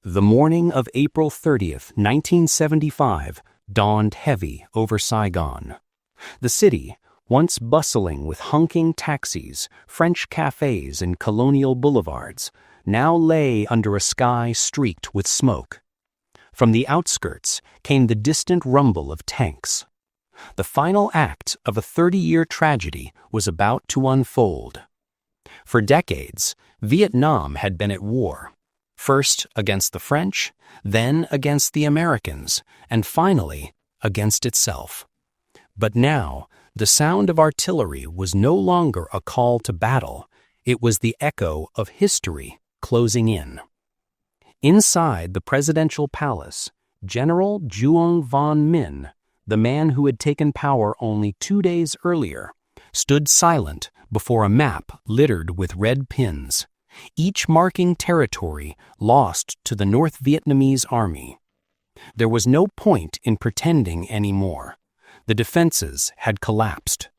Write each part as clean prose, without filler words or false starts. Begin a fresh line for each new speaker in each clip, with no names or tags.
The morning of April 30th, 1975, dawned heavy over Saigon. The city, once bustling with honking taxis, French cafes, and colonial boulevards, now lay under a sky streaked with smoke. From the outskirts came the distant rumble of tanks. The final act of a 30-year tragedy was about to unfold. For decades, Vietnam had been at war. First against the French, then against the Americans, and finally against itself. But now, the sound of artillery was no longer a call to battle. It was the echo of history closing in. Inside the presidential palace, General Duong Van Minh, the man who had taken power only 2 days earlier, stood silent before a map littered with red pins, each marking territory lost to the North Vietnamese army. There was no point in pretending anymore. The defenses had collapsed.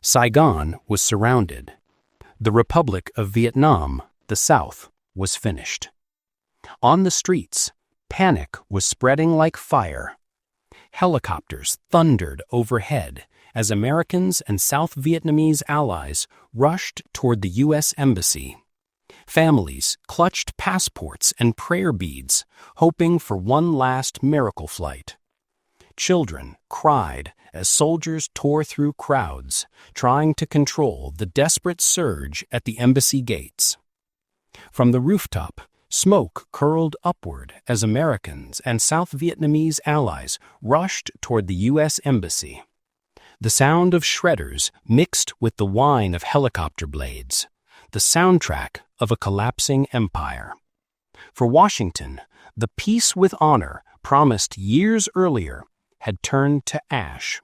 Saigon was surrounded. The Republic of Vietnam, the South, was finished. On the streets, panic was spreading like fire. Helicopters thundered overhead as Americans and South Vietnamese allies rushed toward the U.S. Embassy. Families clutched passports and prayer beads, hoping for one last miracle flight. Children cried as soldiers tore through crowds, trying to control the desperate surge at the embassy gates. From the rooftop, smoke curled upward as Americans and South Vietnamese allies rushed toward the U.S. Embassy. The sound of shredders mixed with the whine of helicopter blades, the soundtrack of a collapsing empire. For Washington, the peace with honor promised years earlier had turned to ash.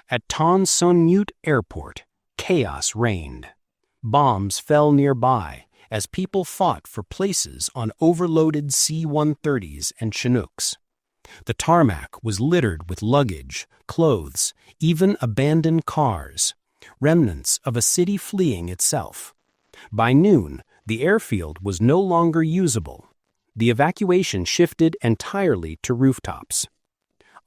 At Tan Son Nhut Airport, chaos reigned. Bombs fell nearby as people fought for places on overloaded C-130s and Chinooks. The tarmac was littered with luggage, clothes, even abandoned cars, remnants of a city fleeing itself. By noon, the airfield was no longer usable. The evacuation shifted entirely to rooftops.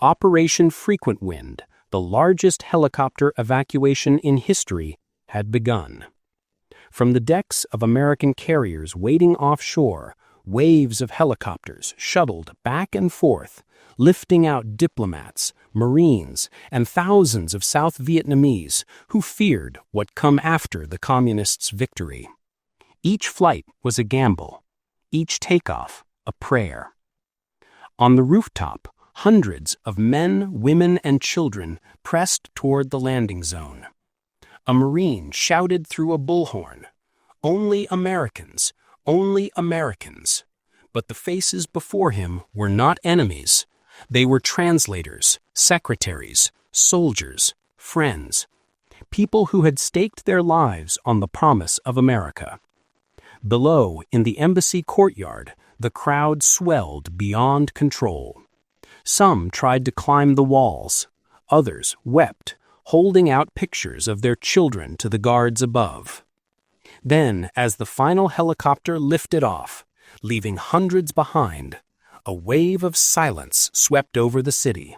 Operation Frequent Wind, the largest helicopter evacuation in history, had begun. From the decks of American carriers waiting offshore, waves of helicopters shuttled back and forth, lifting out diplomats, Marines, and thousands of South Vietnamese who feared what come after the Communists' victory. Each flight was a gamble, each takeoff a prayer. On the rooftop, hundreds of men, women, and children pressed toward the landing zone. A Marine shouted through a bullhorn, "Only Americans, only Americans." But the faces before him were not enemies. They were translators, secretaries, soldiers, friends, people who had staked their lives on the promise of America. Below, in the embassy courtyard, the crowd swelled beyond control. Some tried to climb the walls. Others wept, holding out pictures of their children to the guards above. Then, as the final helicopter lifted off, leaving hundreds behind, a wave of silence swept over the city.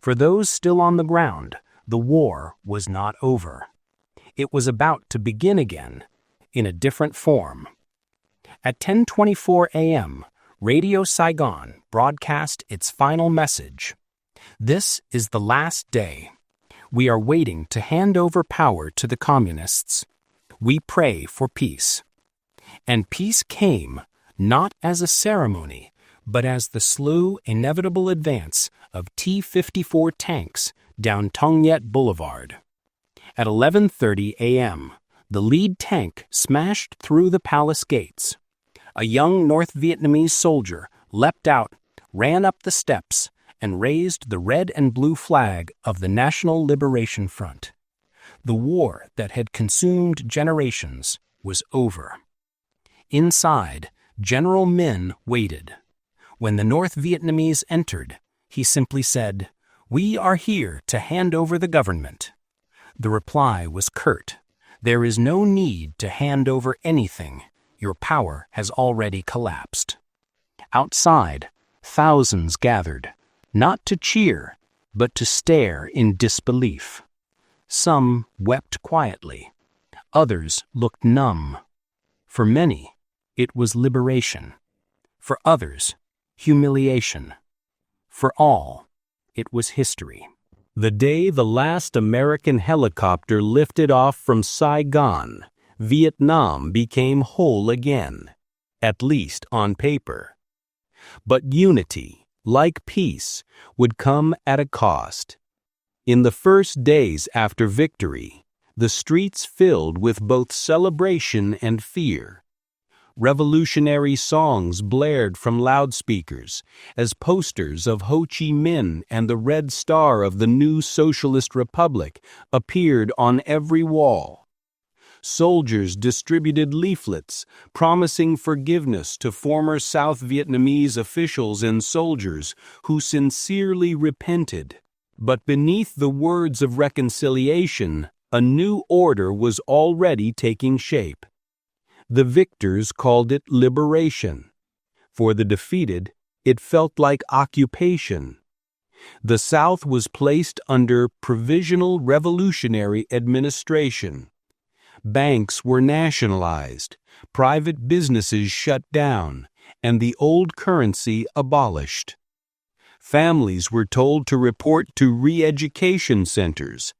For those still on the ground, the war was not over. It was about to begin again, in a different form. At 10:24 a.m., Radio Saigon broadcast its final message. "This is the last day. We are waiting to hand over power to the communists. We pray for peace." And peace came, not as a ceremony, but as the slow, inevitable advance of T-54 tanks down Tung Nhat Boulevard. At 11:30 a.m., the lead tank smashed through the palace gates. A young North Vietnamese soldier leapt out, ran up the steps, and raised the red and blue flag of the National Liberation Front. The war that had consumed generations was over. Inside, General Minh waited. When the North Vietnamese entered, he simply said, "We are here to hand over the government." The reply was curt. "There is no need to hand over anything. Your power has already collapsed." Outside, thousands gathered, not to cheer, but to stare in disbelief. Some wept quietly. Others looked numb. For many, it was liberation. For others, humiliation. For all, it was history. The day the last American helicopter lifted off from Saigon, Vietnam became whole again, at least on paper. But unity, like peace, would come at a cost. In the first days after victory, the streets filled with both celebration and fear. Revolutionary songs blared from loudspeakers as posters of Ho Chi Minh and the Red Star of the new Socialist Republic appeared on every wall. Soldiers distributed leaflets promising forgiveness to former South Vietnamese officials and soldiers who sincerely repented. But beneath the words of reconciliation, a new order was already taking shape. The victors called it liberation. For the defeated, it felt like occupation. The South was placed under provisional revolutionary administration. Banks were nationalized, private businesses shut down, and the old currency abolished. Families were told to report to re-education centers,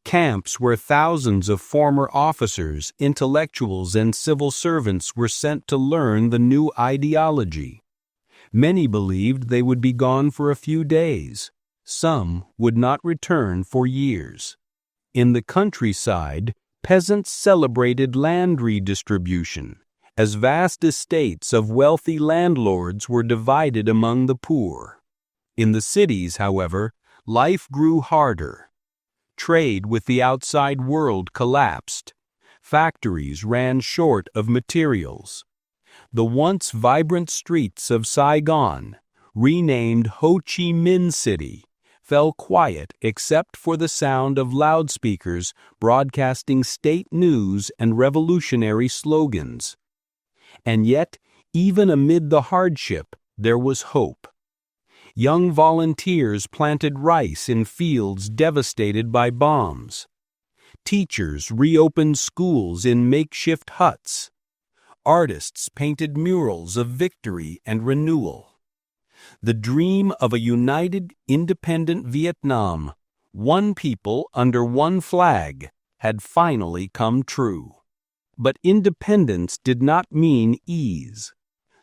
camps where thousands of former officers, intellectuals, and civil servants were sent to learn the new ideology. Many believed they would be gone for a few days. Some would not return for years. In the countryside, peasants celebrated land redistribution, as vast estates of wealthy landlords were divided among the poor. In the cities, however, life grew harder. Trade with the outside world collapsed. Factories ran short of materials. The once vibrant streets of Saigon, renamed Ho Chi Minh City, fell quiet except for the sound of loudspeakers broadcasting state news and revolutionary slogans. And yet, even amid the hardship, there was hope. Young volunteers planted rice in fields devastated by bombs. Teachers reopened schools in makeshift huts. Artists painted murals of victory and renewal. The dream of a united, independent Vietnam, one people under one flag, had finally come true. But independence did not mean ease.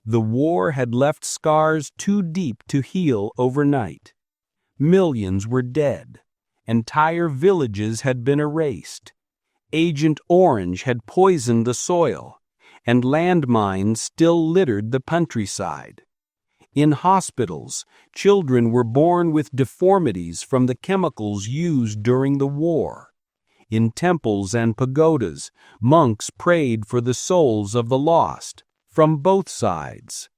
The war had left scars too deep to heal overnight. Millions were dead. Entire villages had been erased. Agent Orange had poisoned the soil, and landmines still littered the countryside. In hospitals, children were born with deformities from the chemicals used during the war. In temples and pagodas, monks prayed for the souls of the lost, from both sides.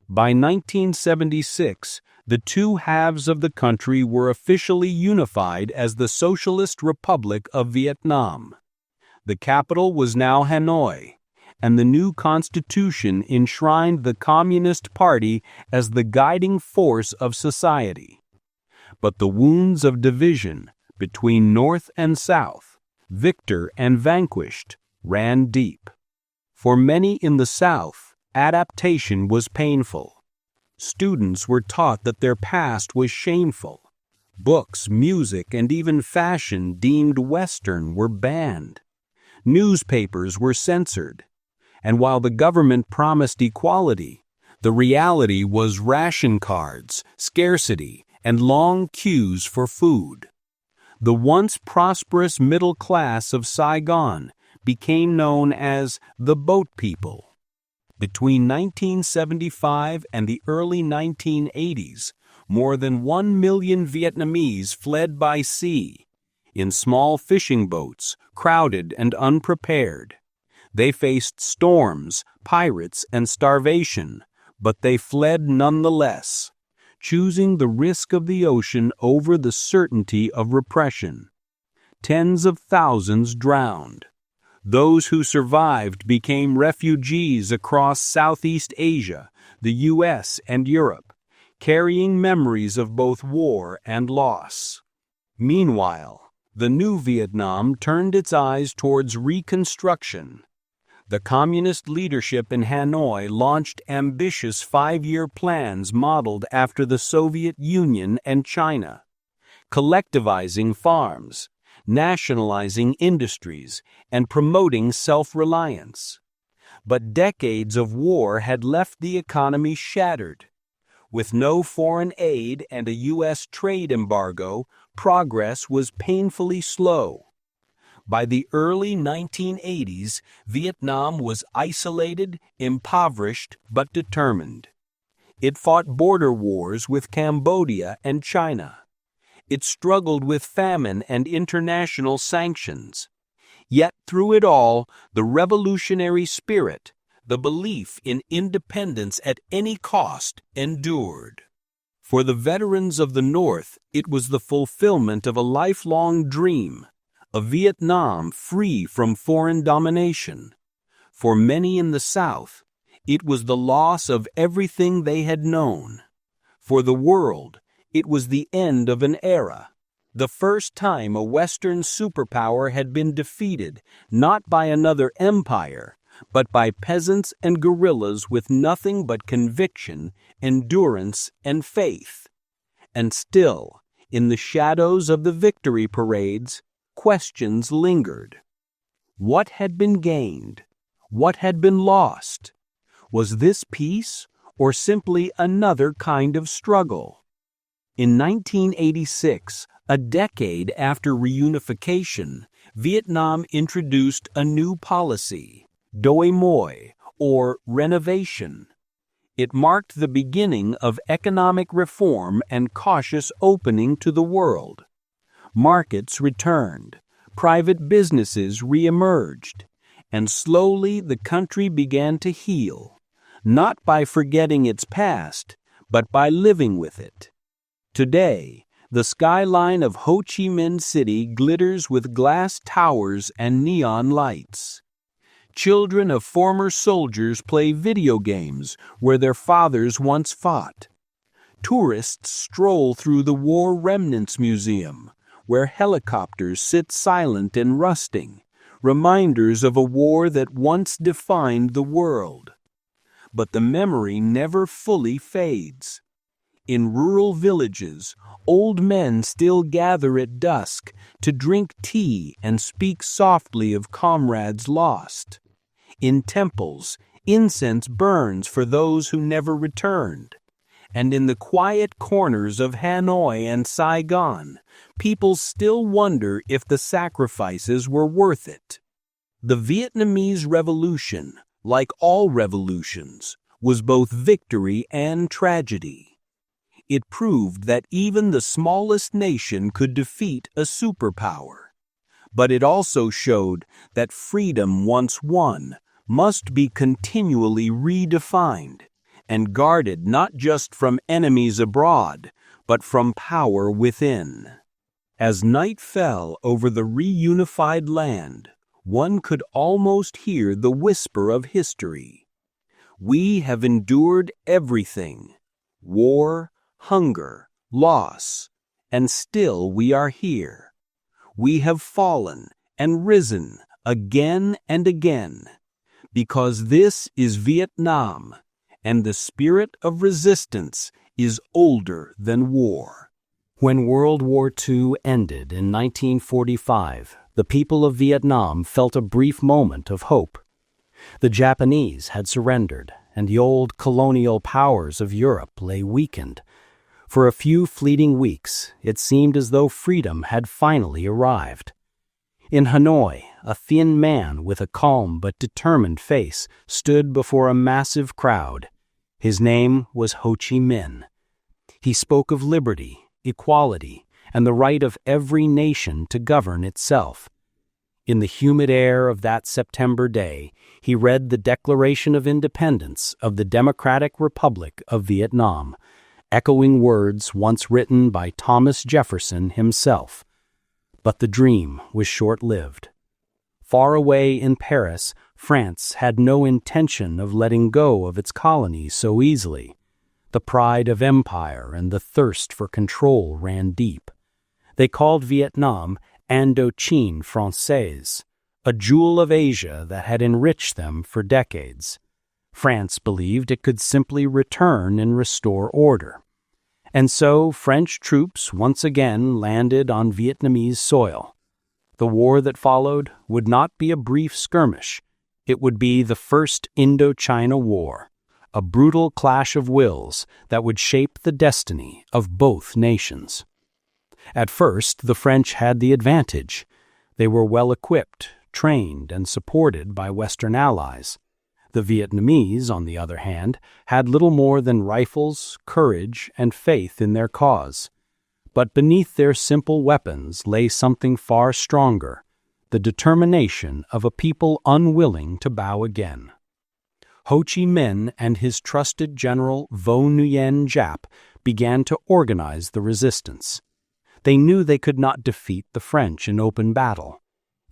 By 1976, the two halves of the country were officially unified as the Socialist Republic of Vietnam. The capital was now Hanoi, and the new constitution enshrined the Communist Party as the guiding force of society. But the wounds of division between North and South, victor and vanquished, ran deep. For many in the South, adaptation was painful. Students were taught that their past was shameful. Books, music, and even fashion deemed Western were banned. Newspapers were censored. And while the government promised equality, the reality was ration cards, scarcity, and long queues for food. The once prosperous middle class of Saigon became known as the boat people. Between 1975 and the early 1980s, more than 1 million Vietnamese fled by sea, in small fishing boats, crowded and unprepared. They faced storms, pirates, and starvation, but they fled nonetheless, choosing the risk of the ocean over the certainty of repression. Tens of thousands drowned. Those who survived became refugees across Southeast Asia, the US, and Europe, carrying memories of both war and loss. Meanwhile, the new Vietnam turned its eyes towards reconstruction. The communist leadership in Hanoi launched ambitious five-year plans modeled after the Soviet Union and China, collectivizing farms, nationalizing industries, and promoting self-reliance. But decades of war had left the economy shattered. With no foreign aid and a U.S. trade embargo, progress was painfully slow. By the early 1980s, Vietnam was isolated, impoverished, but determined. It fought border wars with Cambodia and China. It struggled with famine and international sanctions. Yet through it all, the revolutionary spirit, the belief in independence at any cost, endured. For the veterans of the North, it was the fulfillment of a lifelong dream, a Vietnam free from foreign domination. For many in the South, it was the loss of everything they had known. For the world, it was the end of an era, the first time a Western superpower had been defeated, not by another empire, but by peasants and guerrillas with nothing but conviction, endurance, and faith. And still, in the shadows of the victory parades, questions lingered. What had been gained? What had been lost? Was this peace, or simply another kind of struggle? In 1986, a decade after reunification, Vietnam introduced a new policy, Đổi Mới, or renovation. It marked the beginning of economic reform and cautious opening to the world. Markets returned, private businesses re-emerged, and slowly the country began to heal, not by forgetting its past, but by living with it. Today, the skyline of Ho Chi Minh City glitters with glass towers and neon lights. Children of former soldiers play video games where their fathers once fought. Tourists stroll through the War Remnants Museum, where helicopters sit silent and rusting, reminders of a war that once defined the world. But the memory never fully fades. In rural villages, old men still gather at dusk to drink tea and speak softly of comrades lost. In temples, incense burns for those who never returned. And in the quiet corners of Hanoi and Saigon, people still wonder if the sacrifices were worth it. The Vietnamese Revolution, like all revolutions, was both victory and tragedy. It proved that even the smallest nation could defeat a superpower. But it also showed that freedom once won must be continually redefined and guarded not just from enemies abroad, but from power within. As night fell over the reunified land, one could almost hear the whisper of history. We have endured everything: war, hunger, loss, and still we are here. We have fallen and risen again and again, because this is Vietnam, and the spirit of resistance is older than war. When World War II ended in 1945, the people of Vietnam felt a brief moment of hope. The Japanese had surrendered, and the old colonial powers of Europe lay weakened. For a few fleeting weeks, it seemed as though freedom had finally arrived. In Hanoi, a thin man with a calm but determined face stood before a massive crowd. His name was Ho Chi Minh. He spoke of liberty, equality, and the right of every nation to govern itself. In the humid air of that September day, he read the Declaration of Independence of the Democratic Republic of Vietnam, echoing words once written by Thomas Jefferson himself. But the dream was short-lived. Far away in Paris, France had no intention of letting go of its colonies so easily. The pride of empire and the thirst for control ran deep. They called Vietnam Indochine Française, a jewel of Asia that had enriched them for decades. France believed it could simply return and restore order. And so French troops once again landed on Vietnamese soil. The war that followed would not be a brief skirmish. It would be the First Indochina War, a brutal clash of wills that would shape the destiny of both nations. At first, the French had the advantage. They were well equipped, trained, and supported by Western allies. The Vietnamese, on the other hand, had little more than rifles, courage, and faith in their cause. But beneath their simple weapons lay something far stronger, the determination of a people unwilling to bow again. Ho Chi Minh and his trusted general Vo Nguyen Giap began to organize the resistance. They knew they could not defeat the French in open battle.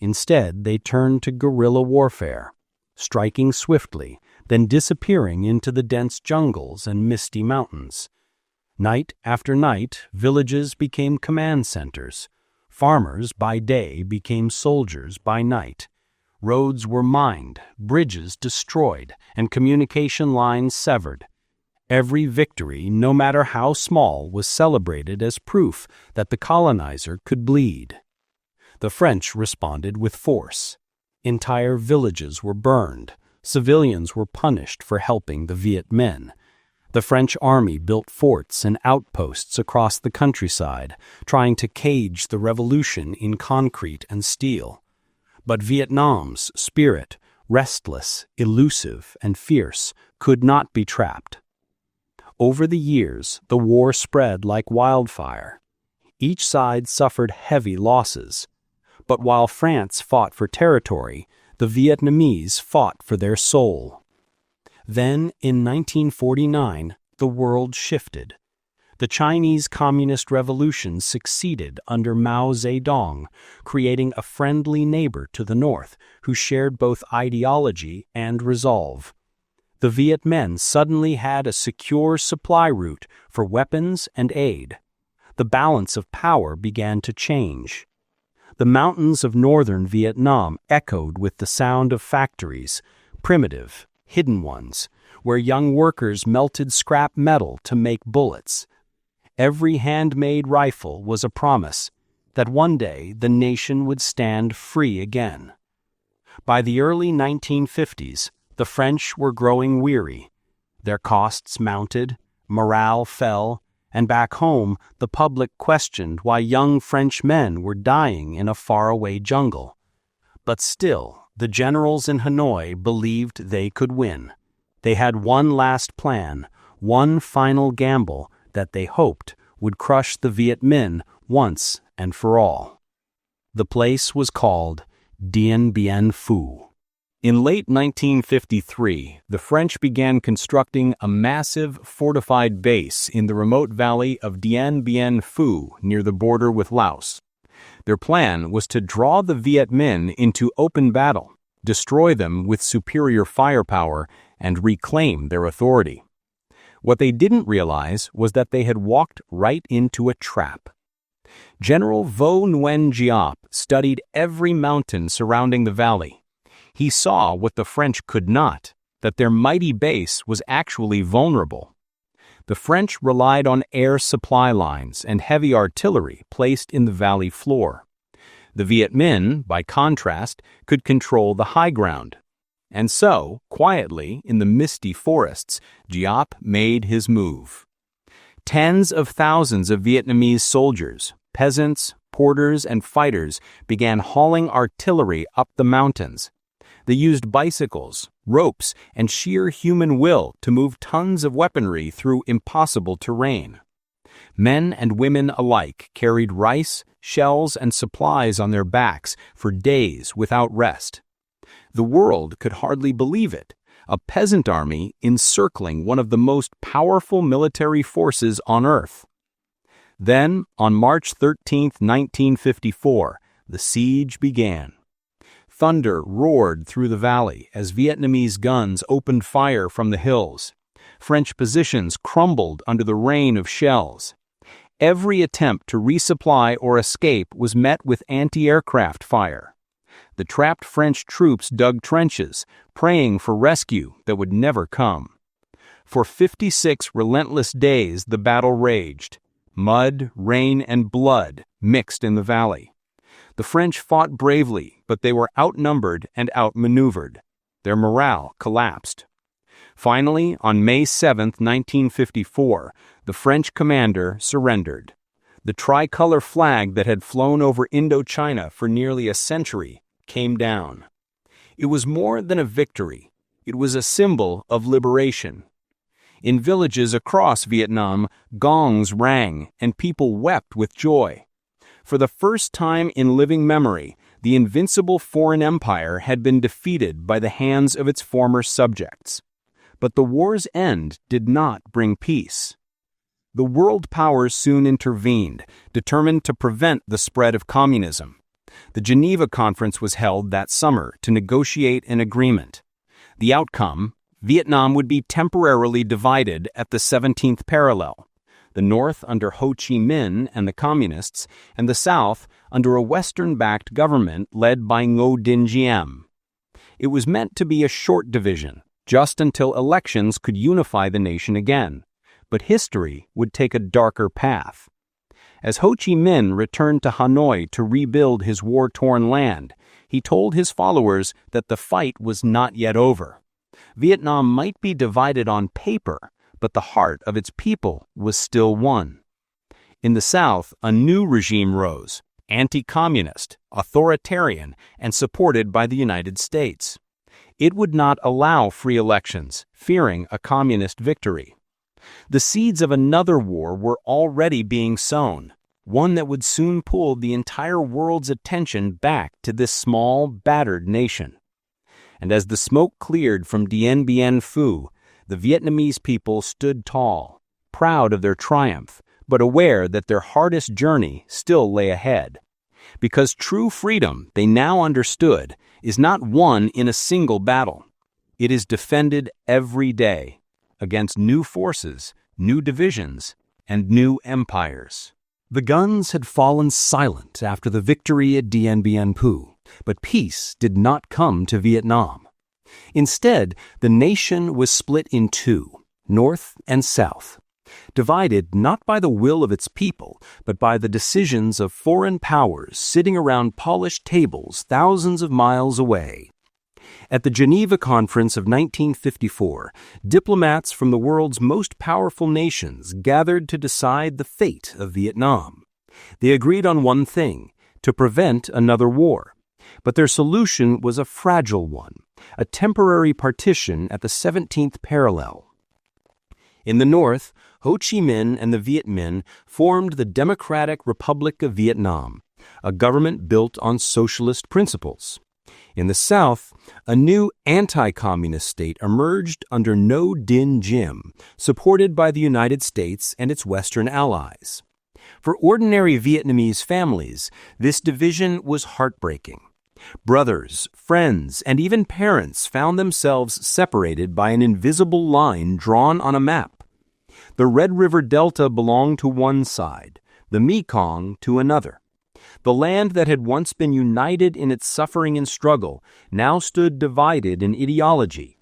Instead, they turned to guerrilla warfare, striking swiftly, then disappearing into the dense jungles and misty mountains. Night after night, villages became command centers. Farmers by day became soldiers by night. Roads were mined, bridges destroyed, and communication lines severed. Every victory, no matter how small, was celebrated as proof that the colonizer could bleed. The French responded with force. Entire villages were burned. Civilians were punished for helping the Viet Minh. The French army built forts and outposts across the countryside, trying to cage the revolution in concrete and steel. But Vietnam's spirit, restless, elusive, and fierce, could not be trapped. Over the years, the war spread like wildfire. Each side suffered heavy losses. But while France fought for territory, the Vietnamese fought for their soul. Then, in 1949, the world shifted. The Chinese Communist Revolution succeeded under Mao Zedong, creating a friendly neighbor to the north who shared both ideology and resolve. The Viet Minh suddenly had a secure supply route for weapons and aid. The balance of power began to change. The mountains of northern Vietnam echoed with the sound of factories, primitive, hidden ones, where young workers melted scrap metal to make bullets. Every handmade rifle was a promise that one day the nation would stand free again. By the early 1950s, the French were growing weary. Their costs mounted, morale fell, and back home the public questioned why young French men were dying in a faraway jungle. But still, the generals in Hanoi believed they could win. They had one last plan, one final gamble that they hoped would crush the Viet Minh once and for all. The place was called Dien Bien Phu. In late 1953, the French began constructing a massive fortified base in the remote valley of Dien Bien Phu near the border with Laos. Their plan was to draw the Viet Minh into open battle, destroy them with superior firepower, and reclaim their authority. What they didn't realize was that they had walked right into a trap. General Vo Nguyen Giap studied every mountain surrounding the valley. He saw what the French could not, that their mighty base was actually vulnerable. The French relied on air supply lines and heavy artillery placed in the valley floor. The Viet Minh, by contrast, could control the high ground. And so, quietly, in the misty forests, Giap made his move. Tens of thousands of Vietnamese soldiers, peasants, porters, and fighters began hauling artillery up the mountains. They used bicycles, ropes, and sheer human will to move tons of weaponry through impossible terrain. Men and women alike carried rice, shells, and supplies on their backs for days without rest. The world could hardly believe it, a peasant army encircling one of the most powerful military forces on Earth. Then, on March 13, 1954, the siege began. thunder roared through the valley as Vietnamese guns opened fire from the hills. French positions crumbled under the rain of shells. Every attempt to resupply or escape was met with anti-aircraft fire. The trapped French troops dug trenches, praying for rescue that would never come. For 56 relentless days the battle raged. Mud, rain, and blood mixed in the valley. The French fought bravely, but they were outnumbered and outmaneuvered. Their morale collapsed. Finally, on May 7, 1954, the French commander surrendered. The tricolor flag that had flown over Indochina for nearly a century came down. It was more than a victory. It was a symbol of liberation. In villages across Vietnam, gongs rang and people wept with joy. For the first time in living memory, the invincible foreign empire had been defeated by the hands of its former subjects. But the war's end did not bring peace. The world powers soon intervened, determined to prevent the spread of communism. The Geneva Conference was held that summer to negotiate an agreement. The outcome: Vietnam would be temporarily divided at the 17th parallel. The North under Ho Chi Minh and the Communists, and the South under a Western-backed government led by Ngo Dinh Diem. It was meant to be a short division, just until elections could unify the nation again. But history would take a darker path. As Ho Chi Minh returned to Hanoi to rebuild his war-torn land, he told his followers that the fight was not yet over. Vietnam might be divided on paper, but the heart of its people was still one. In the South, a new regime rose, anti-communist, authoritarian, and supported by the United States. It would not allow free elections, fearing a communist victory. The seeds of another war were already being sown, one that would soon pull the entire world's attention back to this small, battered nation. And as the smoke cleared from Dien Bien Phu, the Vietnamese people stood tall, proud of their triumph, but aware that their hardest journey still lay ahead. Because true freedom, they now understood, is not won in a single battle. It is defended every day against new forces, new divisions, and new empires. The guns had fallen silent after the victory at Dien Bien Phu, but peace did not come to Vietnam. Instead, the nation was split in two, North and South, divided not by the will of its people, but by the decisions of foreign powers sitting around polished tables thousands of miles away. At the Geneva Conference of 1954, diplomats from the world's most powerful nations gathered to decide the fate of Vietnam. They agreed on one thing: to prevent another war. But their solution was a fragile one, a temporary partition at the 17th parallel. In the north, Ho Chi Minh and the Viet Minh formed the Democratic Republic of Vietnam, a government built on socialist principles. In the south, a new anti-communist state emerged under Ngo Dinh Diem, supported by the United States and its Western allies. For ordinary Vietnamese families, this division was heartbreaking. Brothers, friends, and even parents found themselves separated by an invisible line drawn on a map. The Red River Delta belonged to one side, the Mekong to another. The land that had once been united in its suffering and struggle now stood divided in ideology.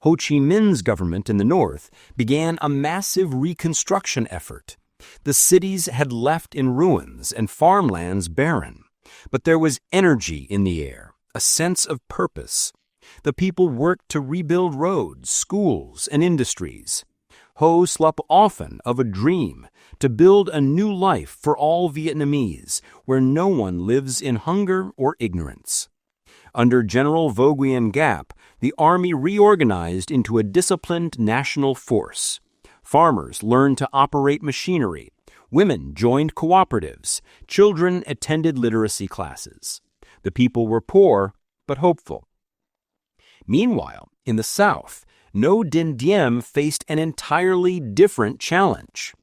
Ho Chi Minh's government in the north began a massive reconstruction effort. The cities had left in ruins and farmlands barren. But there was energy in the air, a sense of purpose. The people worked to rebuild roads, schools, and industries. Ho slept often of a dream to build a new life for all Vietnamese, where no one lives in hunger or ignorance. Under General Vo Nguyen Giap, the army reorganized into a disciplined national force. Farmers learned to operate machinery. Women joined cooperatives. Children attended literacy classes. The people were poor, but hopeful. Meanwhile, in the South, Ngo Dinh Diem faced an entirely different challenge.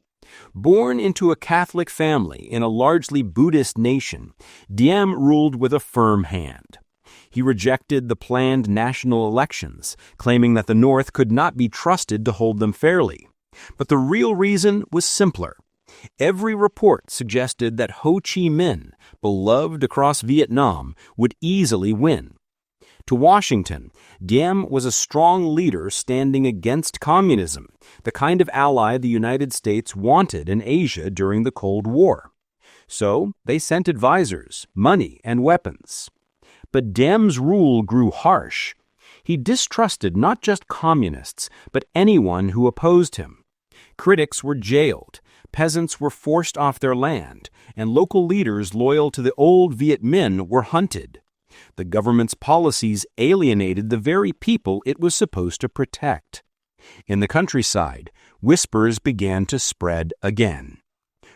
Born into a Catholic family in a largely Buddhist nation, Diem ruled with a firm hand.
He rejected the planned national elections, claiming that the North could not be trusted to hold them fairly. But the real reason was simpler. Every report suggested that Ho Chi Minh, beloved across Vietnam, would easily win. To Washington, Diem was a strong leader standing against communism, the kind of ally the United States wanted in Asia during the Cold War. So they sent advisors, money, and weapons. But Diem's rule grew harsh. He distrusted not just communists, but anyone who opposed him. Critics were jailed, peasants were forced off their land, and local leaders loyal to the old Viet Minh were hunted. The government's policies alienated the very people it was supposed to protect. In the countryside, whispers began to spread again.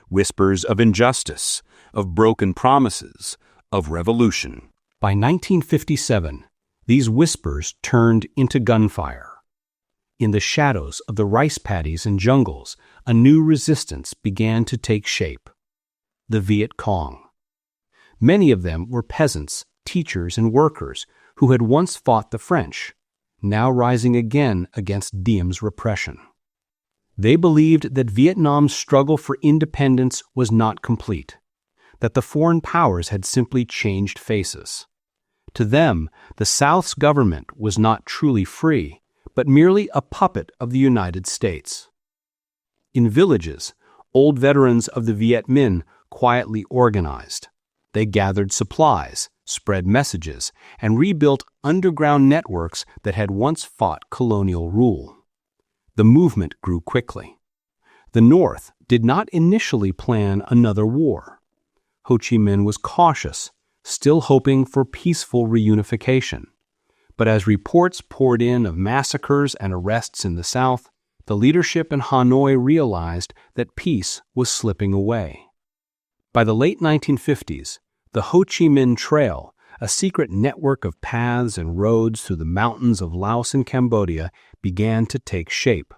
Whispers of injustice, of broken promises, of revolution. By 1957, these whispers turned into gunfire. In the shadows of the rice paddies and jungles, a new resistance began to take shape. The Viet Cong. Many of them were peasants, teachers, and workers who had once fought the French, now rising again against Diem's repression. They believed that Vietnam's struggle for independence was not complete, that the foreign powers had simply changed faces. To them, the South's government was not truly free, but merely a puppet of the United States. In villages, old veterans of the Viet Minh quietly organized. They gathered supplies, spread messages, and rebuilt underground networks that had once fought colonial rule. The movement grew quickly. The North did not initially plan another war. Ho Chi Minh was cautious, still hoping for peaceful reunification. But as reports poured in of massacres and arrests in the South, the leadership in Hanoi realized that peace was slipping away. By the late 1950s, the Ho Chi Minh Trail, a secret network of paths and roads through the mountains of Laos and Cambodia, began to take shape.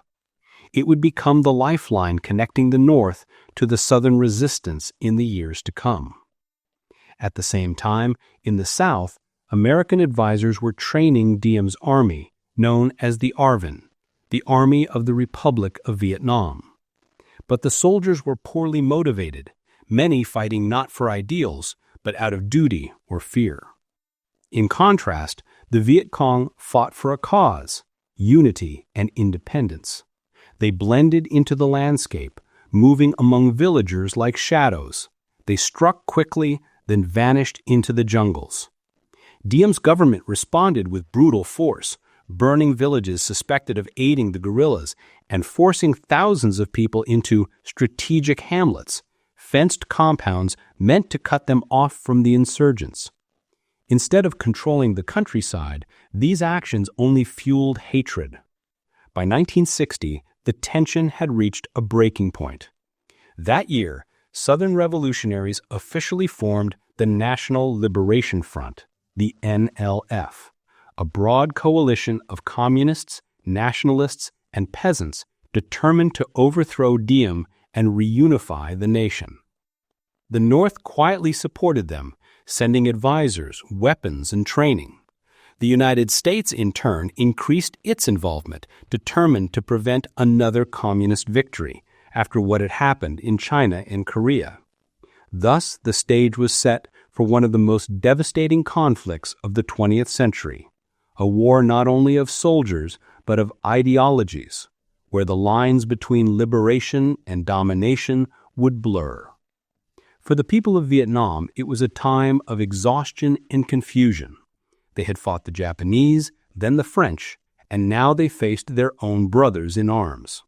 It would become the lifeline connecting the North to the Southern resistance in the years to come. At the same time, in the South, American advisors were training Diem's army, known as the ARVN, the Army of the Republic of Vietnam. But the soldiers were poorly motivated, many fighting not for ideals, but out of duty or fear. In contrast, the Viet Cong fought for a cause, unity and independence. They blended into the landscape, moving among villagers like shadows. They struck quickly, then vanished into the jungles. Diem's government responded with brutal force, burning villages suspected of aiding the guerrillas and forcing thousands of people into strategic hamlets, fenced compounds meant to cut them off from the insurgents. Instead of controlling the countryside, these actions only fueled hatred. By 1960, the tension had reached a breaking point. That year, Southern revolutionaries officially formed the National Liberation Front, the NLF, a broad coalition of communists, nationalists, and peasants determined to overthrow Diem and reunify the nation. The North quietly supported them, sending advisors, weapons, and training. The United States, in turn, increased its involvement, determined to prevent another communist victory after what had happened in China and Korea. Thus, the stage was set for one of the most devastating conflicts of the 20th century, a war not only of soldiers, but of ideologies, where the lines between liberation and domination would blur. For the people of Vietnam, it was a time of exhaustion and confusion. They had fought the Japanese, then the French, and now they faced their own brothers in arms.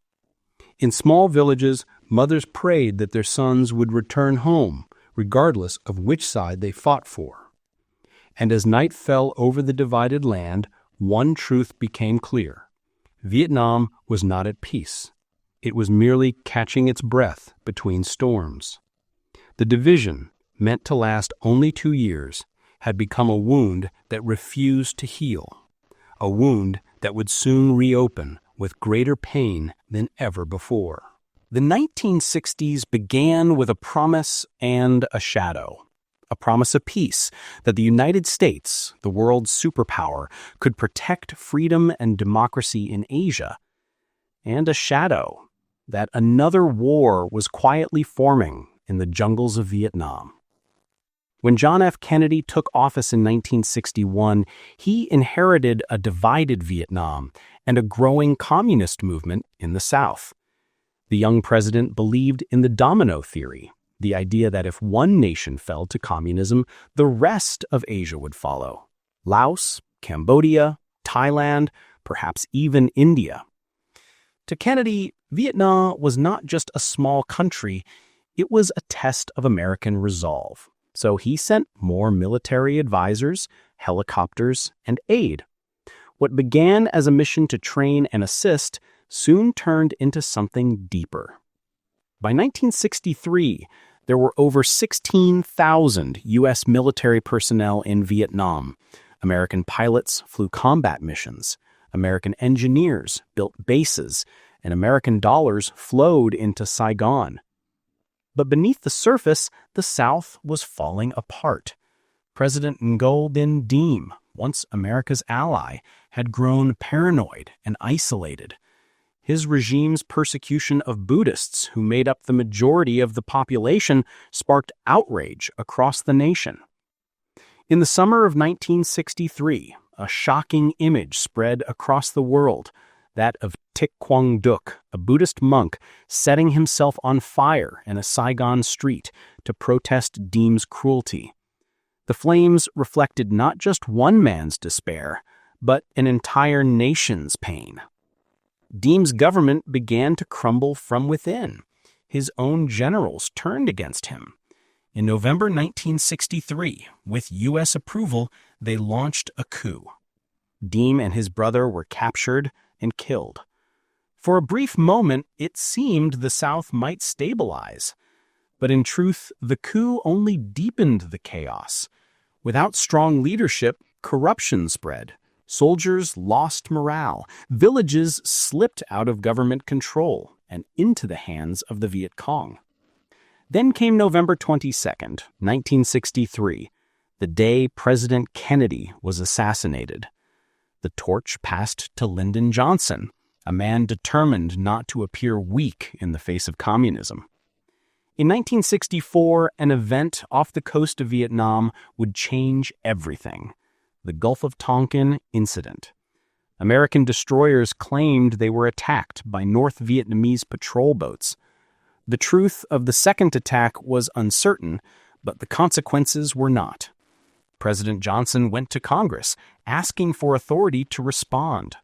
In small villages, mothers prayed that their sons would return home, regardless of which side they fought for. And as night fell over the divided land, one truth became clear. Vietnam was not at peace. It was merely catching its breath between storms. The division, meant to last only 2 years, had become a wound that refused to heal, a wound that would soon reopen with greater pain than ever before. The 1960s began with a promise and a shadow.
a promise of peace, that the United States, the world's superpower, could protect freedom and democracy in Asia, and a shadow that another war was quietly forming in the jungles of Vietnam. When John F. Kennedy took office in 1961, he inherited a divided Vietnam and a growing communist movement in the South. The young president believed in the domino theory, the idea that if one nation fell to communism, the rest of Asia would follow. Laos, Cambodia, Thailand, perhaps even India. To Kennedy, Vietnam was not just a small country, it was a test of American resolve. So he sent more military advisors, helicopters, and aid. What began as a mission to train and assist soon turned into something deeper. By 1963, there were over 16,000 U.S. military personnel in Vietnam. American pilots flew combat missions, American engineers built bases, and American dollars flowed into Saigon. But beneath the surface, the South was falling apart. President Ngo Dinh Diem, once America's ally, had grown paranoid and isolated. His regime's persecution of Buddhists, who made up the majority of the population, sparked outrage across the nation. In the summer of 1963, a shocking image spread across the world, that of Thich Quang Duc, a Buddhist monk, setting himself on fire in a Saigon street to protest Diem's cruelty. The flames reflected not just one man's despair, but an entire nation's pain. Diem's government began to crumble from within. His own generals turned against him. In November 1963, with U.S. approval, they launched a coup. Diem and his brother were captured and killed. For a brief moment, it seemed the South might stabilize. But in truth, the coup only deepened the chaos. Without strong leadership, corruption spread. Soldiers lost morale. Villages slipped out of government control and into the hands of the Viet Cong. Then came November 22nd, 1963, the day President Kennedy was assassinated. The torch passed to Lyndon Johnson, a man determined not to appear weak in the face of communism. In 1964, an event off the coast of Vietnam would change everything: the Gulf of Tonkin incident. American destroyers claimed they were attacked by North Vietnamese patrol boats. The truth of the second attack was uncertain, but the consequences were not. President Johnson went to Congress, asking for authority to respond.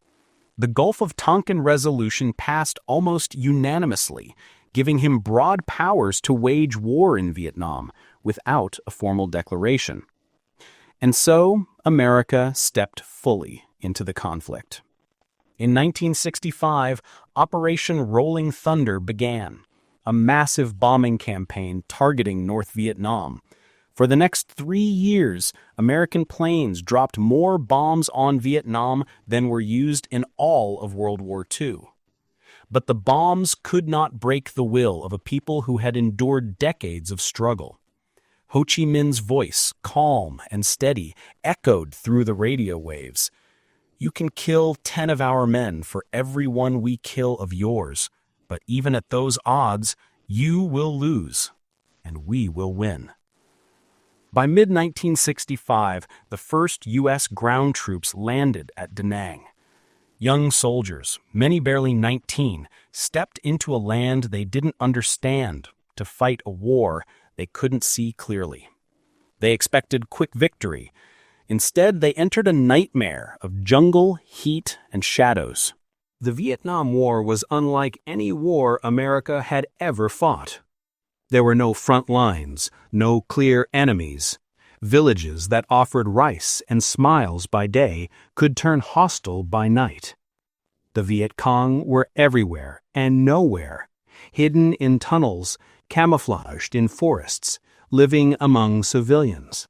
The Gulf of Tonkin resolution passed almost unanimously, giving him broad powers to wage war in Vietnam without a formal declaration. And so, America stepped fully into the conflict. In 1965, Operation Rolling Thunder began, a massive bombing campaign targeting North Vietnam. For the next 3 years, American planes dropped more bombs on Vietnam than were used in all of World War II. But the bombs could not break the will of a people who had endured decades of struggle. Ho Chi Minh's voice, calm and steady, echoed through the radio waves. "You can kill 10 of our men for every one we kill of yours, but even at those odds, you will lose, and we will win." By mid-1965, the first U.S. ground troops landed at Da Nang. Young soldiers, many barely 19, stepped into a land they didn't understand to fight a war they couldn't see clearly. They expected quick victory. Instead, they entered a nightmare of jungle, heat, and shadows. The Vietnam War was unlike any war America had ever fought. There were no front lines, no clear enemies. Villages that offered rice and smiles by day could turn hostile by night. The Viet Cong were everywhere and nowhere, hidden in tunnels, camouflaged in forests, living among civilians.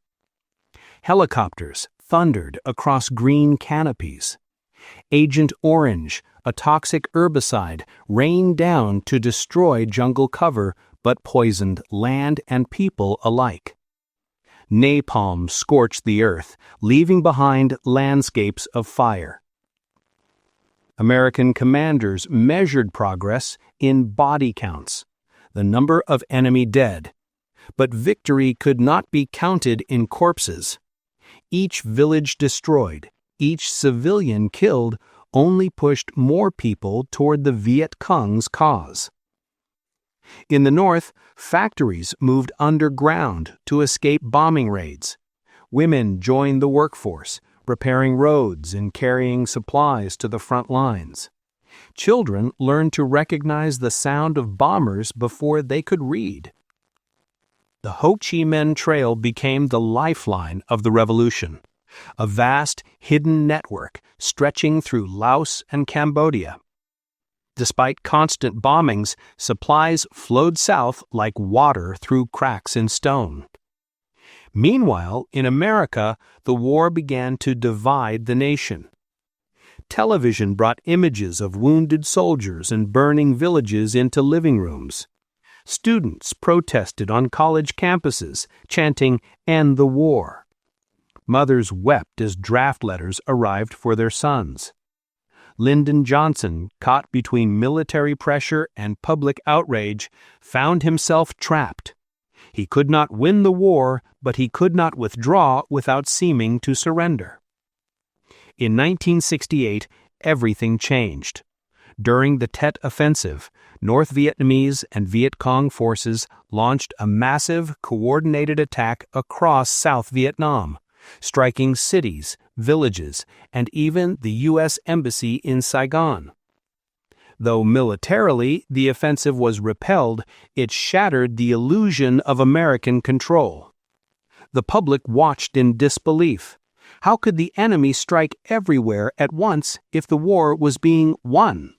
Helicopters thundered across green canopies. Agent Orange, a toxic herbicide, rained down to destroy jungle cover but poisoned land and people alike. Napalm scorched the earth, leaving behind landscapes of fire. American commanders measured progress in body counts, the number of enemy dead. But victory could not be counted in corpses. Each village destroyed, each civilian killed, only pushed more people toward the Viet Cong's cause. In the north, factories moved underground to escape bombing raids. Women joined the workforce, repairing roads and carrying supplies to the front lines. Children learned to recognize the sound of bombers before they could read. The Ho Chi Minh Trail became the lifeline of the revolution, a vast, hidden network stretching through Laos and Cambodia. Despite constant bombings, supplies flowed south like water through cracks in stone. Meanwhile, in America, the war began to divide the nation. Television brought images of wounded soldiers and burning villages into living rooms. Students protested on college campuses, chanting, "End the war." Mothers wept as draft letters arrived for their sons. Lyndon Johnson, caught between military pressure and public outrage, found himself trapped. He could not win the war, but he could not withdraw without seeming to surrender. In 1968, everything changed. During the Tet Offensive, North Vietnamese and Viet Cong forces launched a massive, coordinated attack across South Vietnam, striking cities, villages, and even the U.S. Embassy in Saigon. Though militarily the offensive was repelled, it shattered the illusion of American control. The public watched in disbelief. How could the enemy strike everywhere at once if the war was being won?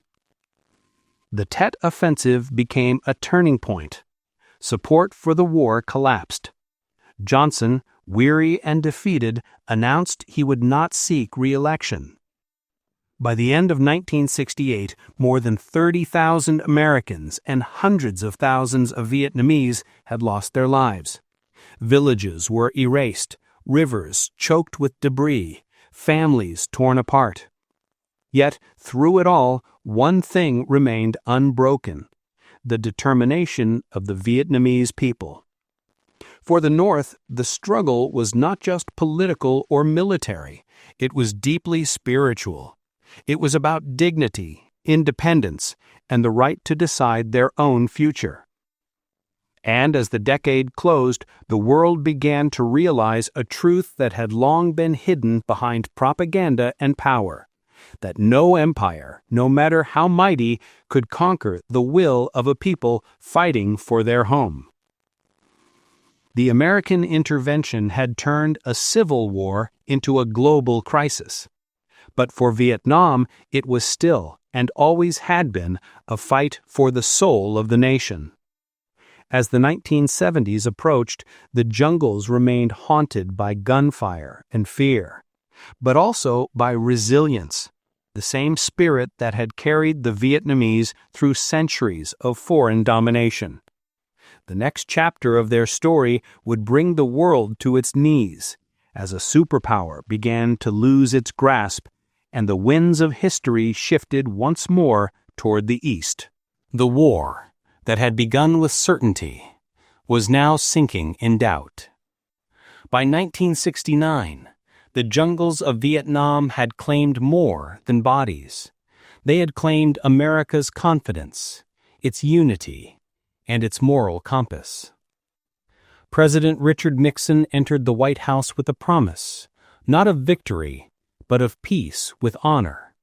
The Tet Offensive became a turning point. Support for the war collapsed. Johnson, weary and defeated, announced he would not seek re-election. By the end of 1968, more than 30,000 Americans and hundreds of thousands of Vietnamese had lost their lives. Villages were erased, rivers choked with debris, families torn apart. Yet, through it all, one thing remained unbroken: the determination of the Vietnamese people. For the North, the struggle was not just political or military, it was deeply spiritual. It was about dignity, independence, and the right to decide their own future. And as the decade closed, the world began to realize a truth that had long been hidden behind propaganda and power: that no empire, no matter how mighty, could conquer the will of a people fighting for their home. The American intervention had turned a civil war into a global crisis. But for Vietnam, it was still, and always had been, a fight for the soul of the nation. As the 1970s approached, the jungles remained haunted by gunfire and fear, but also by resilience, the same spirit that had carried the Vietnamese through centuries of foreign domination. The next chapter of their story would bring the world to its knees, as a superpower began to lose its grasp and the winds of history shifted once more toward the east. The war, that had begun with certainty, was now sinking in doubt. By 1969, the jungles of Vietnam had claimed more than bodies. They had claimed America's confidence, its unity, and its moral compass. President Richard Nixon entered the White House with a promise, not of victory, but of peace with honor.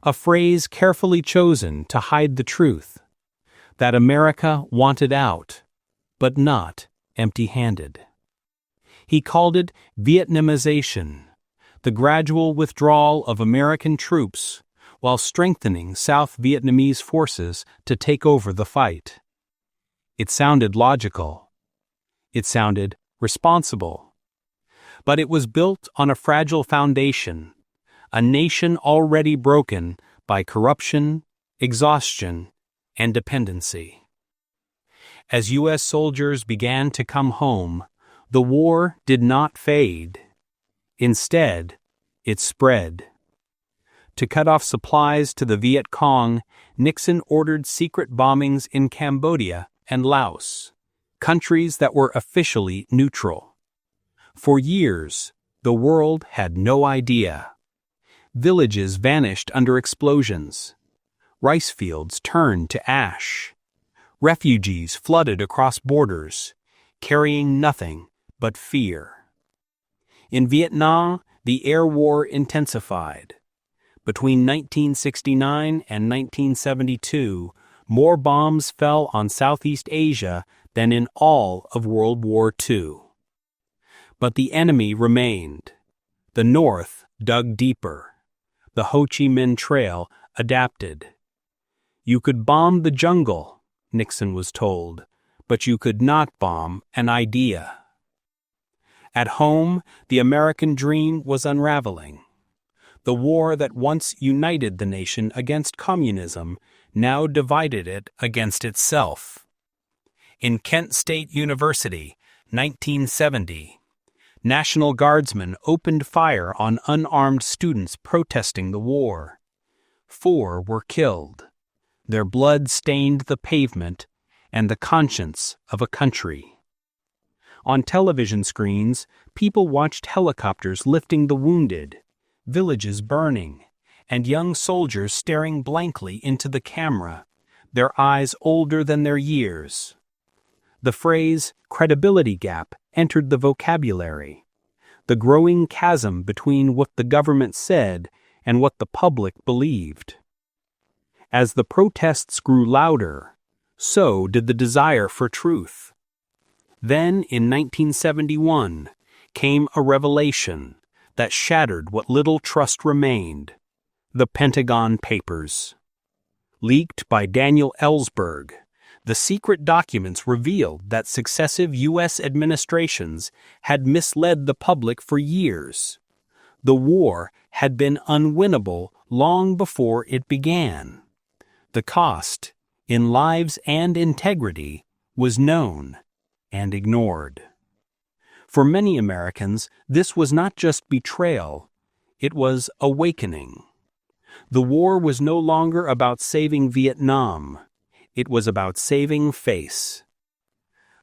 A phrase carefully chosen to hide the truth: that America wanted out, but not empty-handed. He called it Vietnamization, the gradual withdrawal of American troops while strengthening South Vietnamese forces to take over the fight. It sounded logical. It sounded responsible. But it was built on a fragile foundation, a nation already broken by corruption, exhaustion, and dependency. As U.S. soldiers began to come home, The war did not fade. Instead, it spread. To cut off supplies to the Viet Cong, Nixon ordered secret bombings in Cambodia and Laos, countries that were officially neutral. For years, the world had no idea. Villages vanished under explosions. Rice fields turned to ash. Refugees flooded across borders, carrying nothing but fear. In Vietnam, the air war intensified. Between 1969 and 1972, more bombs fell on Southeast Asia than in all of World War II. But the enemy remained. The North dug deeper. The Ho Chi Minh Trail adapted. You could bomb the jungle, Nixon was told, but you could not bomb an idea. At home, the American dream was unraveling. The war that once united the nation against communism now divided it against itself. In Kent State University, 1970, National Guardsmen opened fire on unarmed students protesting the war. 4 were killed. Their blood stained the pavement and the conscience of a country. On television screens, people watched helicopters lifting the wounded, villages burning, and young soldiers staring blankly into the camera, their eyes older than their years. The phrase credibility gap entered the vocabulary, the growing chasm between what the government said and what the public believed. As the protests grew louder, so did the desire for truth. Then, in 1971, came a revelation that shattered what little trust remained: the Pentagon Papers. Leaked by Daniel Ellsberg, the secret documents revealed that successive U.S. administrations had misled the public for years. The war had been unwinnable long before it began. The cost, in lives and integrity, was known and ignored. For many Americans, this was not just betrayal, it was awakening. The war was no longer about saving Vietnam, it was about saving face.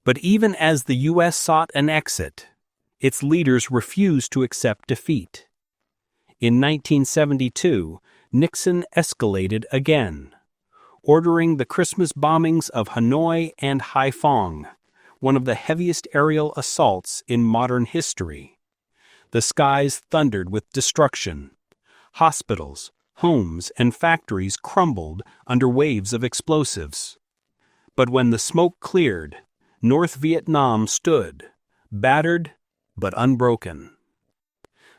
But even as the U.S. sought an exit, its leaders refused to accept defeat. In 1972, Nixon escalated again, ordering the Christmas bombings of Hanoi and Haiphong, one of the heaviest aerial assaults in modern history. The skies thundered with destruction. Hospitals, homes, and factories crumbled under waves of explosives. But when the smoke cleared, North Vietnam stood, battered but unbroken.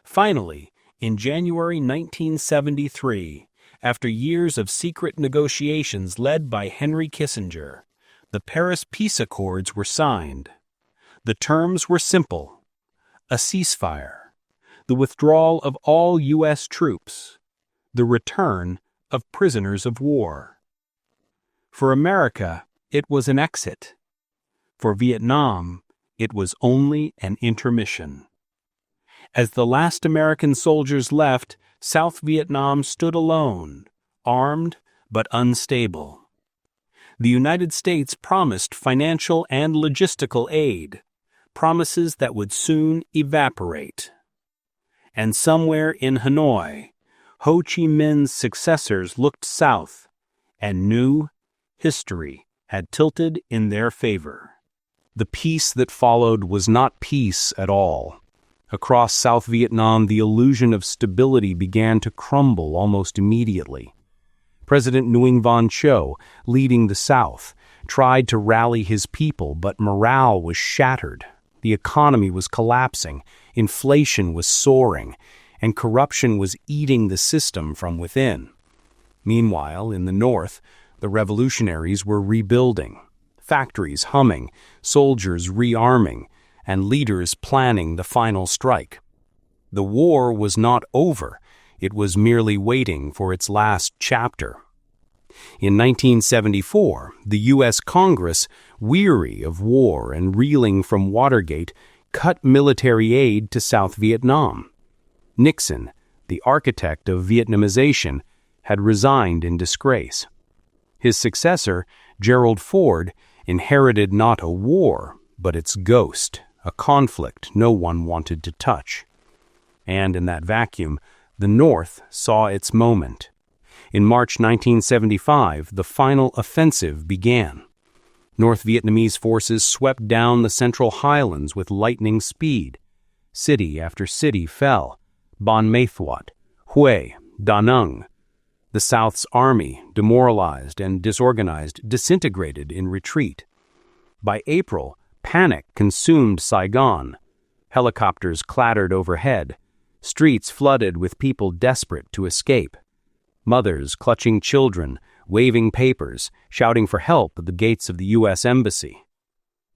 Finally, in January 1973, after years of secret negotiations led by Henry Kissinger, the Paris Peace Accords were signed. The terms were simple: a ceasefire, the withdrawal of all U.S. troops, the return of prisoners of war. For America, it was an exit. For Vietnam, it was only an intermission. As the last American soldiers left, South Vietnam stood alone, armed but unstable. The United States promised financial and logistical aid, promises that would soon evaporate. And somewhere in Hanoi, Ho Chi Minh's successors looked south and knew history had tilted in their favor. The peace that followed was not peace at all. Across South Vietnam, the illusion of stability began to crumble almost immediately. President Nguyen Van Cho, leading the South, tried to rally his people, but morale was shattered. The economy was collapsing, inflation was soaring, and corruption was eating the system from within. Meanwhile, in the North, the revolutionaries were rebuilding, factories humming, soldiers rearming, and leaders planning the final strike. The war was not over. It was merely waiting for its last chapter. In 1974, the U.S. Congress, weary of war and reeling from Watergate, cut military aid to South Vietnam. Nixon, the architect of Vietnamization, had resigned in disgrace. His successor, Gerald Ford, inherited not a war, but its ghost, a conflict no one wanted to touch. And in that vacuum, the North saw its moment. In March 1975, the final offensive began. North Vietnamese forces swept down the Central Highlands with lightning speed. City after city fell: Ban Ma Thuot, Hue, Da Nang. The South's army, demoralized and disorganized, disintegrated in retreat. By April, panic consumed Saigon. Helicopters clattered overhead. Streets flooded with people desperate to escape. Mothers clutching children, waving papers, shouting for help at the gates of the U.S. Embassy.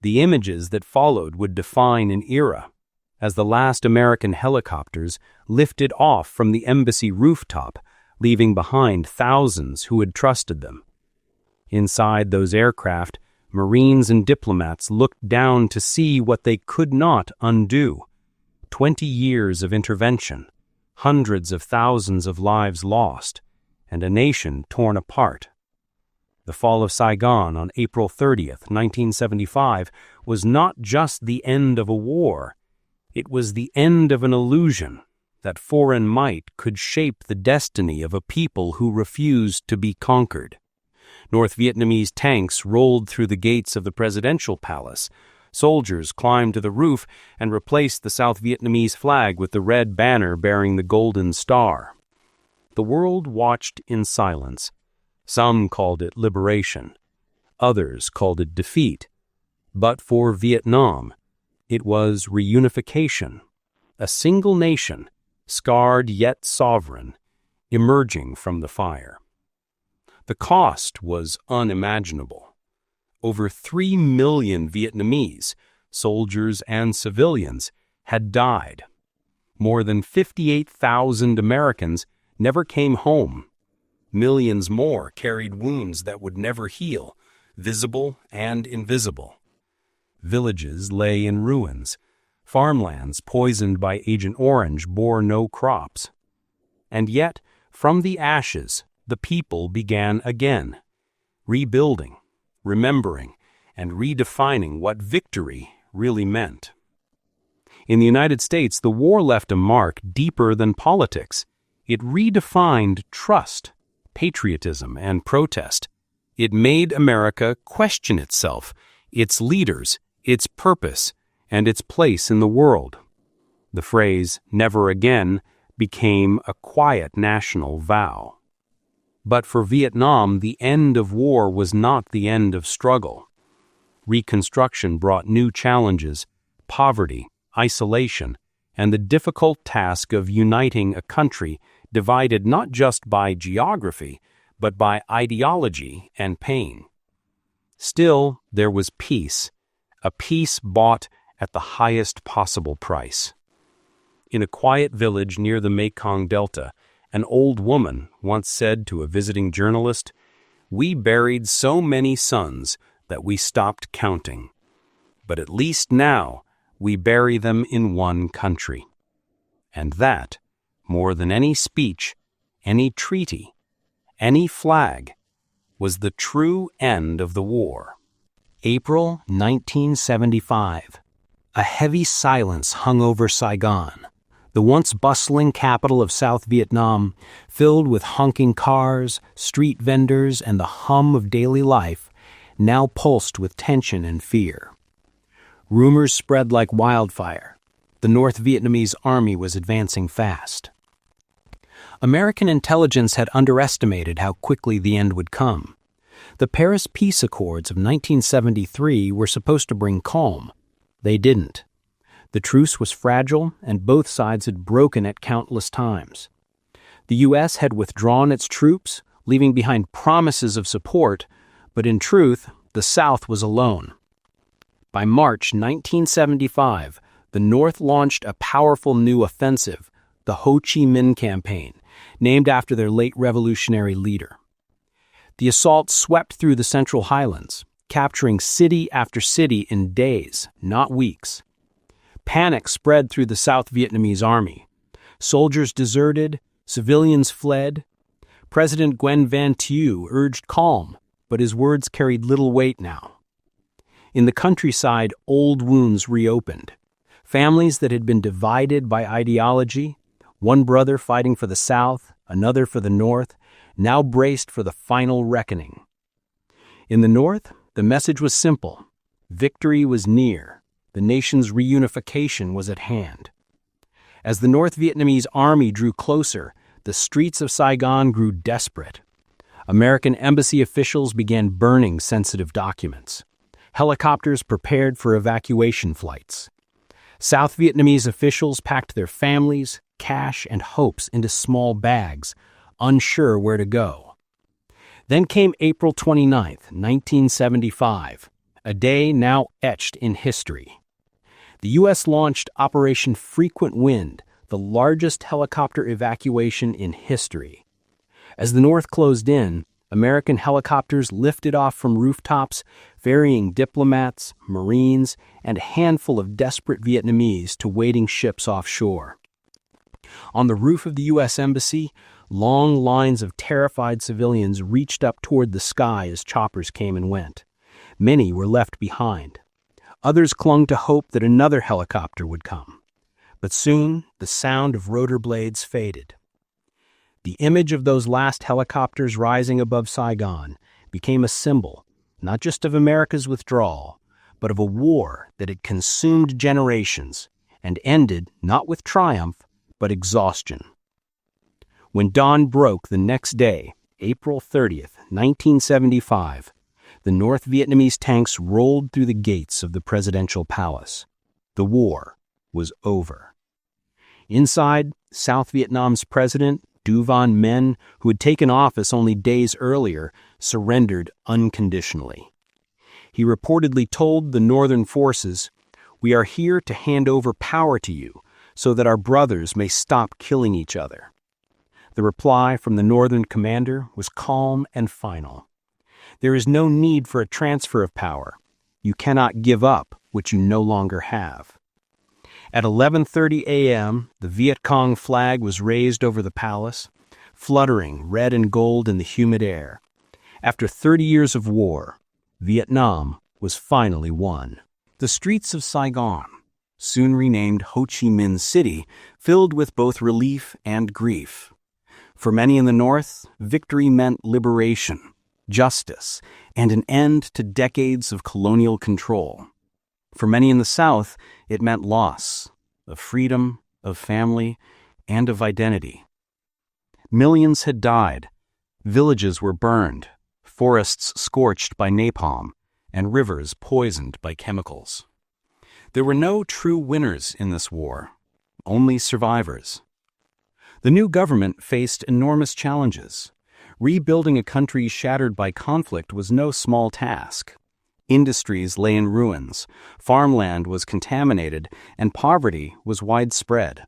The images that followed would define an era, as the last American helicopters lifted off from the embassy rooftop, leaving behind thousands who had trusted them. Inside those aircraft, Marines and diplomats looked down to see what they could not undo. 20 years of intervention, hundreds of thousands of lives lost, and a nation torn apart. The fall of Saigon on April 30th, 1975, was not just the end of a war. It was the end of an illusion that foreign might could shape the destiny of a people who refused to be conquered. North Vietnamese tanks rolled through the gates of the presidential palace. Soldiers climbed to the roof and replaced the South Vietnamese flag with the red banner bearing the golden star. The world watched in silence. Some called it liberation. Others called it defeat. But for Vietnam, it was reunification. A single nation, scarred yet sovereign, emerging from the fire. The cost was unimaginable. Over 3 million Vietnamese, soldiers and civilians, had died. More than 58,000 Americans never came home. Millions more carried wounds that would never heal, visible and invisible. Villages lay in ruins. Farmlands poisoned by Agent Orange bore no crops. And yet, from the ashes, the people began again, rebuilding, remembering, and redefining what victory really meant. In the United States, the war left a mark deeper than politics. It redefined trust, patriotism, and protest. It made America question itself, its leaders, its purpose, and its place in the world. The phrase, "never again," became a quiet national vow. But for Vietnam, the end of war was not the end of struggle. Reconstruction brought new challenges: poverty, isolation, and the difficult task of uniting a country divided not just by geography, but by ideology and pain. Still, there was peace, a peace bought at the highest possible price. In a quiet village near the Mekong Delta, an old woman once said to a visiting journalist, "We buried so many sons that we stopped counting. But at least now we bury them in one country." And that, more than any speech, any treaty, any flag, was the true end of the war. April 1975. A heavy silence hung over Saigon, the once bustling capital of South Vietnam, filled with honking cars, street vendors, and the hum of daily life, now pulsed with tension and fear. Rumors spread like wildfire. The North Vietnamese army was advancing fast. American intelligence had underestimated how quickly the end would come. The Paris Peace Accords of 1973 were supposed to bring calm. They didn't. The truce was fragile, and both sides had broken it countless times. The U.S. had withdrawn its troops, leaving behind promises of support, but in truth, the South was alone. By March 1975, the North launched a powerful new offensive, the Ho Chi Minh Campaign, named after their late revolutionary leader. The assault swept through the Central Highlands, capturing city after city in days, not weeks. Panic spread through the South Vietnamese army. Soldiers deserted, civilians fled. President Nguyen Van Thieu urged calm, but his words carried little weight now. In the countryside, old wounds reopened. Families that had been divided by ideology, one brother fighting for the South, another for the North, now braced for the final reckoning. In the North, the message was simple. Victory was near. The nation's reunification was at hand. As the North Vietnamese army drew closer, the streets of Saigon grew desperate. American embassy officials began burning sensitive documents. Helicopters prepared for evacuation flights. South Vietnamese officials packed their families, cash, and hopes into small bags, unsure where to go. Then came April 29, 1975, a day now etched in history. The U.S. launched Operation Frequent Wind, the largest helicopter evacuation in history. As the North closed in, American helicopters lifted off from rooftops, ferrying diplomats, Marines, and a handful of desperate Vietnamese to waiting ships offshore. On the roof of the U.S. Embassy, long lines of terrified civilians reached up toward the sky as choppers came and went. Many were left behind. Others clung to hope that another helicopter would come. But soon, the sound of rotor blades faded. The image of those last helicopters rising above Saigon became a symbol, not just of America's withdrawal, but of a war that had consumed generations and ended not with triumph, but exhaustion. When dawn broke the next day, April 30th, 1975, the North Vietnamese tanks rolled through the gates of the presidential palace. The war was over. Inside, South Vietnam's president, Du Van Minh, who had taken office only days earlier, surrendered unconditionally. He reportedly told the northern forces, "We are here to hand over power to you so that our brothers may stop killing each other." The reply from the northern commander was calm and final. "There is no need for a transfer of power. You cannot give up what you no longer have." At 11:30 a.m., the Viet Cong flag was raised over the palace, fluttering red and gold in the humid air. After 30 years of war, Vietnam was finally won. The streets of Saigon, soon renamed Ho Chi Minh City, filled with both relief and grief. For many in the North, victory meant liberation, justice, and an end to decades of colonial control. For many in the South, it meant loss of freedom, of family, and of identity. Millions had died. Villages were burned, forests scorched by napalm, and rivers poisoned by chemicals. There were no true winners in this war, only survivors. The new government faced enormous challenges. Rebuilding a country shattered by conflict was no small task. Industries lay in ruins, farmland was contaminated, and poverty was widespread.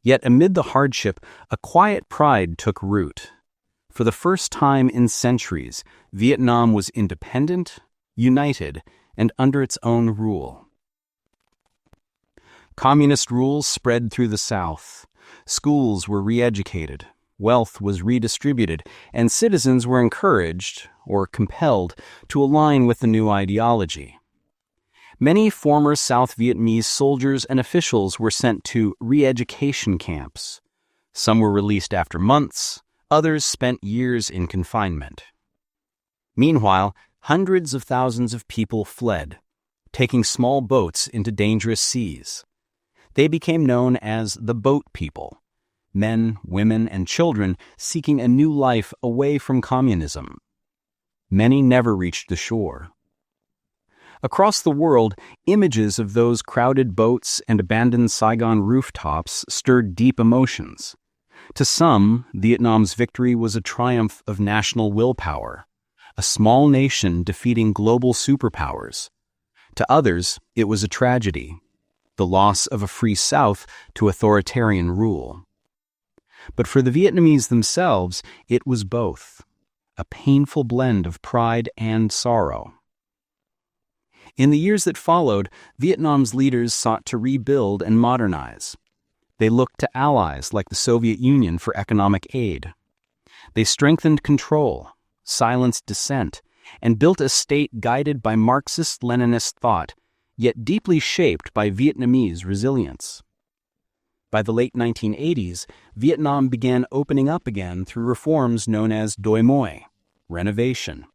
Yet amid the hardship, a quiet pride took root. For the first time in centuries, Vietnam was independent, united, and under its own rule. Communist rules spread through the South. Schools were re-educated, wealth was redistributed, and citizens were encouraged, or compelled, to align with the new ideology. Many former South Vietnamese soldiers and officials were sent to re-education camps. Some were released after months, others spent years in confinement. Meanwhile, hundreds of thousands of people fled, taking small boats into dangerous seas. They became known as the Boat People, men, women, and children seeking a new life away from communism. Many never reached the shore. Across the world, images of those crowded boats and abandoned Saigon rooftops stirred deep emotions. To some, Vietnam's victory was a triumph of national willpower, a small nation defeating global superpowers. To others, it was a tragedy, the loss of a free South to authoritarian rule. But for the Vietnamese themselves, it was both, a painful blend of pride and sorrow.
In the years that followed, Vietnam's leaders sought to rebuild and modernize. They looked to allies like the Soviet Union for economic aid. They strengthened control, silenced dissent, and built a state guided by Marxist-Leninist thought, yet deeply shaped by Vietnamese resilience. By the late 1980s, Vietnam began opening up again through reforms known as Đổi Mới, renovation.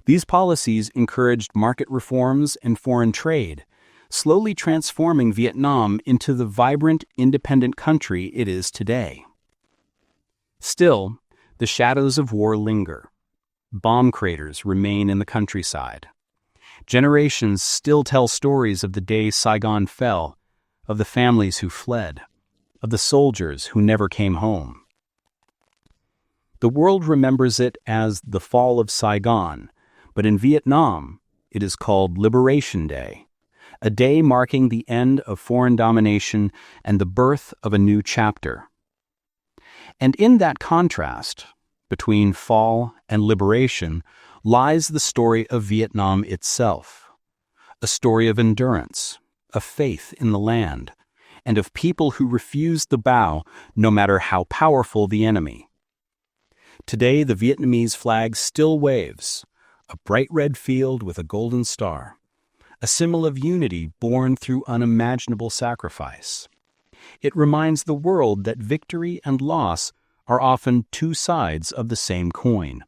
These policies encouraged market reforms and foreign trade, slowly transforming Vietnam into the vibrant, independent country it is today. Still, the shadows of war linger. Bomb craters remain in the countryside. Generations still tell stories of the day Saigon fell, of the families who fled, of the soldiers who never came home. The world remembers it as the fall of Saigon, but in Vietnam, it is called Liberation Day, a day marking the end of foreign domination and the birth of a new chapter. And in that contrast, between fall and liberation, lies the story of Vietnam itself, a story of endurance, of faith in the land, and of people who refused to bow no matter how powerful the enemy. Today, the Vietnamese flag still waves, a bright red field with a golden star, a symbol of unity born through unimaginable sacrifice. It reminds the world that victory and loss are often two sides of the same coin.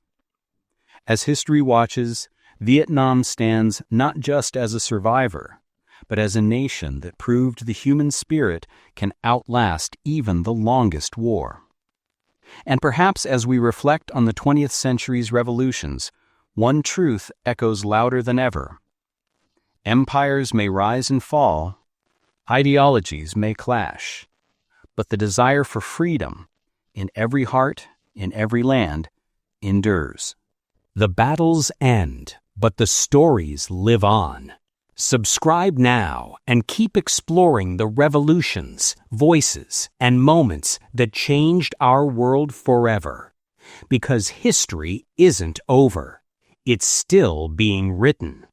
As history watches, Vietnam stands not just as a survivor, but as a nation that proved the human spirit can outlast even the longest war. And perhaps as we reflect on the 20th century's revolutions, one truth echoes louder than ever. Empires may rise and fall, ideologies may clash, but the desire for freedom, in every heart, in every land, endures.
The battles end, but the stories live on. Subscribe now and keep exploring the revolutions, voices, and moments that changed our world forever. Because history isn't over. It's still being written.